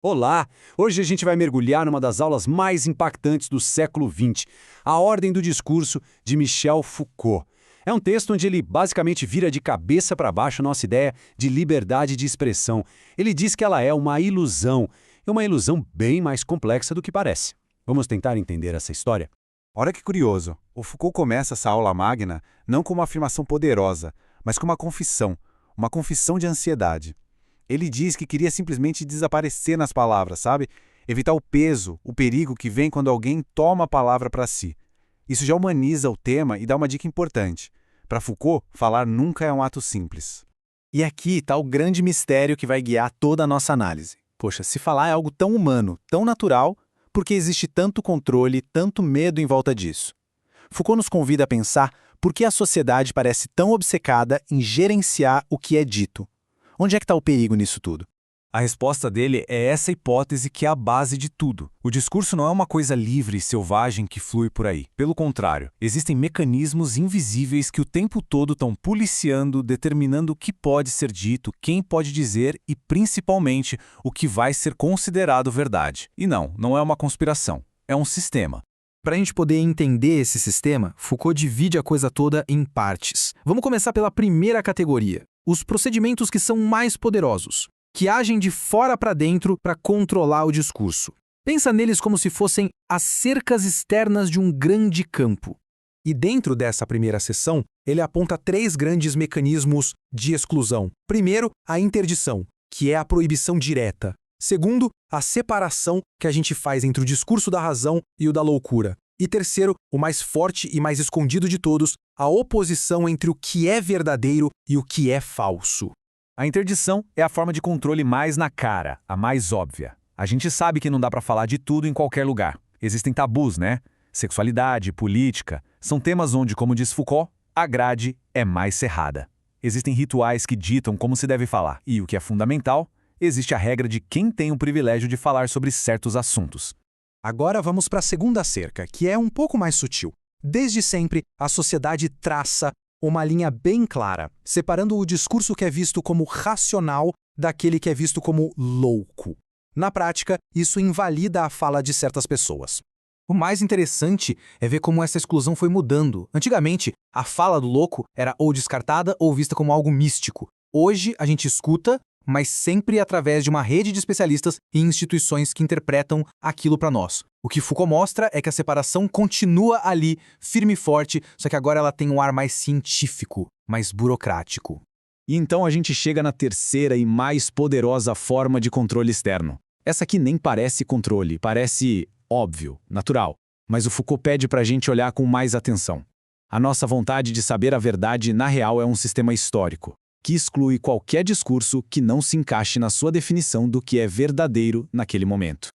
Olá! Hoje a gente vai mergulhar numa das aulas mais impactantes do século XX, A Ordem do Discurso, de Michel Foucault. É um texto onde ele basicamente vira de cabeça para baixo a nossa ideia de liberdade de expressão. Ele diz que ela é uma ilusão, e uma ilusão bem mais complexa do que parece. Vamos tentar entender essa história? Olha que curioso, o Foucault começa essa aula magna não com uma afirmação poderosa, mas com uma confissão de ansiedade. Ele diz que queria simplesmente desaparecer nas palavras, sabe? Evitar o peso, o perigo que vem quando alguém toma a palavra para si. Isso já humaniza o tema e dá uma dica importante. Para Foucault, falar nunca é um ato simples. E aqui está o grande mistério que vai guiar toda a nossa análise. Poxa, se falar é algo tão humano, tão natural, por que existe tanto controle, tanto medo em volta disso? Foucault nos convida a pensar por que a sociedade parece tão obcecada em gerenciar o que é dito. Onde é que está o perigo nisso tudo? A resposta dele é essa hipótese que é a base de tudo. O discurso não é uma coisa livre e selvagem que flui por aí. Pelo contrário, existem mecanismos invisíveis que o tempo todo estão policiando, determinando o que pode ser dito, quem pode dizer e, principalmente, o que vai ser considerado verdade. E não é uma conspiração. É um sistema. Para a gente poder entender esse sistema, Foucault divide a coisa toda em partes. Vamos começar pela primeira categoria. Os procedimentos que são mais poderosos, que agem de fora para dentro para controlar o discurso. Pensa neles como se fossem as cercas externas de um grande campo. E dentro dessa primeira seção, ele aponta 3 grandes mecanismos de exclusão. Primeiro, a interdição, que é a proibição direta. Segundo, a separação que a gente faz entre o discurso da razão e o da loucura. E terceiro, o mais forte e mais escondido de todos, a oposição entre o que é verdadeiro e o que é falso. A interdição é a forma de controle mais na cara, a mais óbvia. A gente sabe que não dá para falar de tudo em qualquer lugar. Existem tabus, né? Sexualidade, política, são temas onde, como diz Foucault, a grade é mais cerrada. Existem rituais que ditam como se deve falar. E o que é fundamental, existe a regra de quem tem o privilégio de falar sobre certos assuntos. Agora vamos para a segunda cerca, que é um pouco mais sutil. Desde sempre, a sociedade traça uma linha bem clara, separando o discurso que é visto como racional daquele que é visto como louco. Na prática, isso invalida a fala de certas pessoas. O mais interessante é ver como essa exclusão foi mudando. Antigamente, a fala do louco era ou descartada ou vista como algo místico. Hoje, a gente escuta, mas sempre através de uma rede de especialistas e instituições que interpretam aquilo para nós. O que Foucault mostra é que a separação continua ali, firme e forte, só que agora ela tem um ar mais científico, mais burocrático. E então a gente chega na terceira e mais poderosa forma de controle externo. Essa aqui nem parece controle, parece óbvio, natural. Mas o Foucault pede para a gente olhar com mais atenção. A nossa vontade de saber a verdade, na real, é um sistema histórico, que exclui qualquer discurso que não se encaixe na sua definição do que é verdadeiro naquele momento.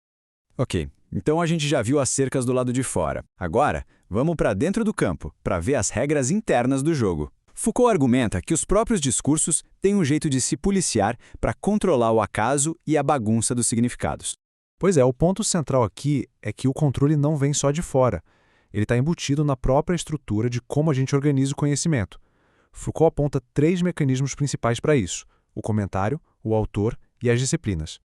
Ok, então a gente já viu as cercas do lado de fora. Agora, vamos para dentro do campo, para ver as regras internas do jogo. Foucault argumenta que os próprios discursos têm um jeito de se policiar para controlar o acaso e a bagunça dos significados. Pois é, o ponto central aqui é que o controle não vem só de fora. Ele está embutido na própria estrutura de como a gente organiza o conhecimento. Foucault aponta 3 mecanismos principais para isso: o comentário, o autor e as disciplinas.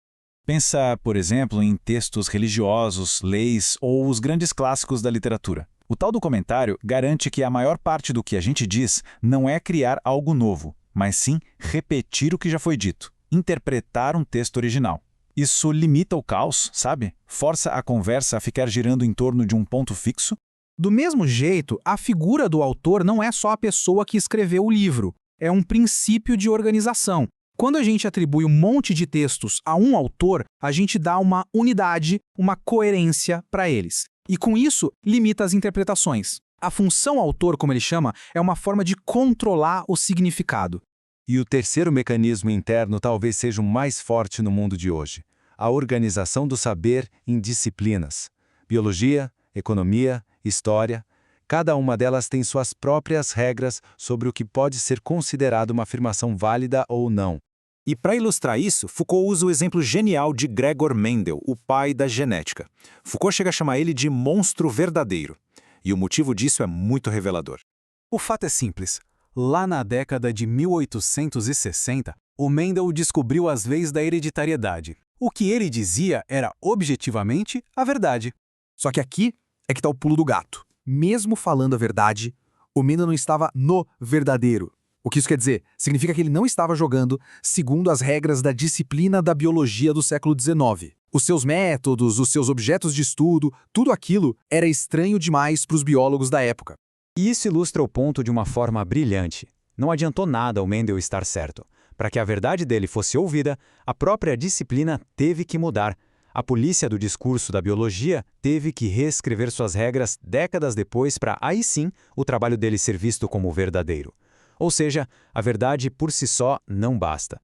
Pensa, por exemplo, em textos religiosos, leis ou os grandes clássicos da literatura. O tal do comentário garante que a maior parte do que a gente diz não é criar algo novo, mas sim repetir o que já foi dito, interpretar um texto original. Isso limita o caos, sabe? Força a conversa a ficar girando em torno de um ponto fixo. Do mesmo jeito, a figura do autor não é só a pessoa que escreveu o livro, é um princípio de organização. Quando a gente atribui um monte de textos a um autor, a gente dá uma unidade, uma coerência para eles. E com isso, limita as interpretações. A função autor, como ele chama, é uma forma de controlar o significado. E o terceiro mecanismo interno talvez seja o mais forte no mundo de hoje: a organização do saber em disciplinas. Biologia, economia, história. Cada uma delas tem suas próprias regras sobre o que pode ser considerado uma afirmação válida ou não. E para ilustrar isso, Foucault usa o exemplo genial de Gregor Mendel, o pai da genética. Foucault chega a chamar ele de monstro verdadeiro. E o motivo disso é muito revelador. O fato é simples. Lá na década de 1860, o Mendel descobriu as leis da hereditariedade. O que ele dizia era objetivamente a verdade. Só que aqui é que está o pulo do gato. Mesmo falando a verdade, o Mina não estava no verdadeiro. O que isso quer dizer? Significa que ele não estava jogando segundo as regras da disciplina da biologia do século XIX. Os seus métodos, os seus objetos de estudo, tudo aquilo era estranho demais para os biólogos da época. E isso ilustra o ponto de uma forma brilhante. Não adiantou nada o Mendel estar certo. Para que a verdade dele fosse ouvida, a própria disciplina teve que mudar. A polícia do discurso da biologia teve que reescrever suas regras décadas depois para, aí sim, o trabalho dele ser visto como verdadeiro. Ou seja, a verdade por si só não basta.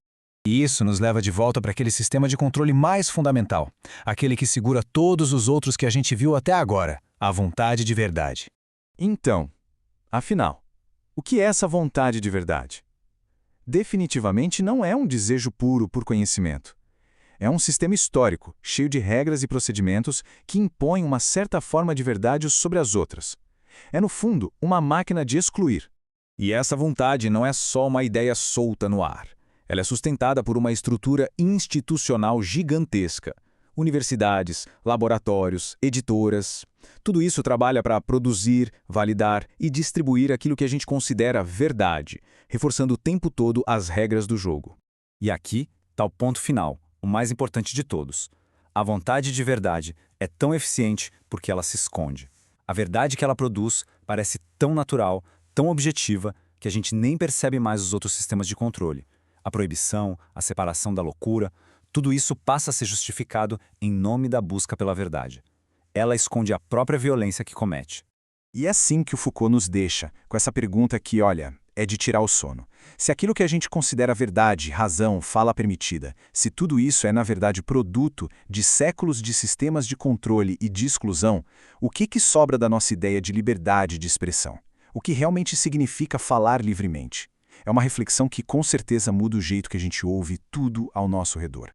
E isso nos leva de volta para aquele sistema de controle mais fundamental, aquele que segura todos os outros que a gente viu até agora, a vontade de verdade. Então, afinal, o que é essa vontade de verdade? Definitivamente não é um desejo puro por conhecimento. É um sistema histórico, cheio de regras e procedimentos que impõem uma certa forma de verdade sobre as outras. É, no fundo, uma máquina de excluir. E essa vontade não é só uma ideia solta no ar. Ela é sustentada por uma estrutura institucional gigantesca. Universidades, laboratórios, editoras. Tudo isso trabalha para produzir, validar e distribuir aquilo que a gente considera verdade, reforçando o tempo todo as regras do jogo. E aqui está o ponto final, o mais importante de todos. A vontade de verdade é tão eficiente porque ela se esconde. A verdade que ela produz parece tão natural, tão objetiva, que a gente nem percebe mais os outros sistemas de controle. A proibição, a separação da loucura, tudo isso passa a ser justificado em nome da busca pela verdade. Ela esconde a própria violência que comete. E é assim que o Foucault nos deixa, com essa pergunta que, olha, é de tirar o sono. Se aquilo que a gente considera verdade, razão, fala permitida, se tudo isso é, na verdade, produto de séculos de sistemas de controle e de exclusão, o que sobra da nossa ideia de liberdade de expressão? O que realmente significa falar livremente? É uma reflexão que com certeza muda o jeito que a gente ouve tudo ao nosso redor.